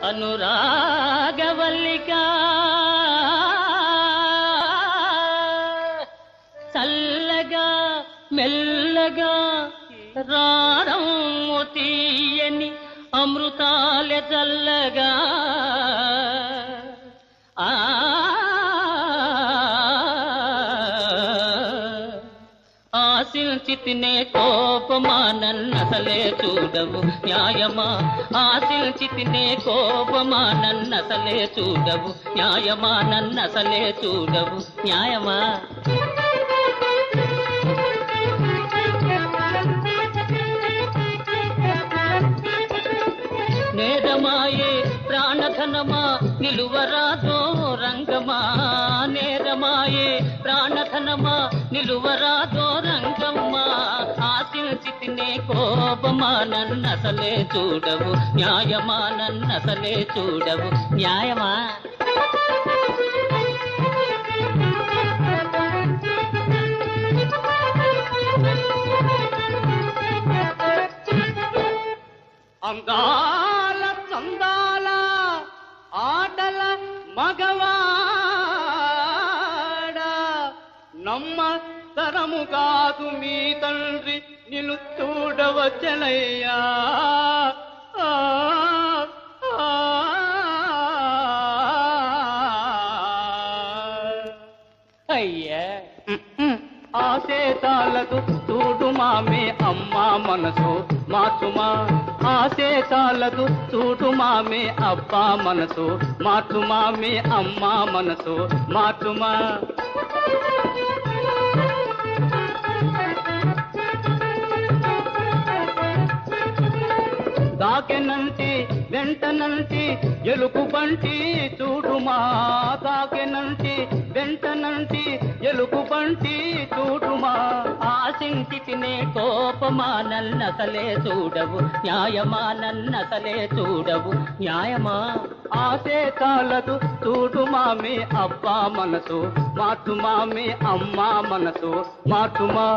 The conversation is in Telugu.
అనురాగవల్లిక చల్లగా మెల్లగా రారమ్ము తీయని అమృతాలె చల్లగా ఆశించితినే కోపమా నన్నసలే చూడవు న్యాయమా ఆశించితినే కోపమా నన్నసలే చూడవు న్యాయమా నన్నసలే చూడవు న్యాయమా నేరమాయే ప్రాణధనమా నిలువరాదో రంగమా నేరమాయే ప్రాణధనమా నిలువరాదో రంగమ్మా ఆశించితినే కోపమా నన్నసలే చూడవు న్యాయమా నన్నసలే చూడవు న్యాయమా అందాల చందాల ఆటల మగవాడ నమ్మ తరము కాదు మీ తండ్రి నిన్ను చూడవచ్చనయ్యా అయ్యా ఆశేతాలకు చూడు మామే అమ్మా మనసు మార్చుమా ఆశేతాలకు చూడు మామే అబ్బా మనసు మార్చుమా మే అమ్మా మనసు మార్చుమా దాకెనంటి వెంటనంటి ఎలుగు బంటి చూడుమా దాకెనంటి వెంటనంటి ఎలుగు బంటి చూడుమా ఆశించితినే కోపమా నన్నసలే చూడవు న్యాయమా నన్నసలే చూడవు న్యాయమా ఆశేతాలకు చూడుమా మే అబ్బా మనసు మార్చుమా మే అమ్మా మనసు మార్చుమా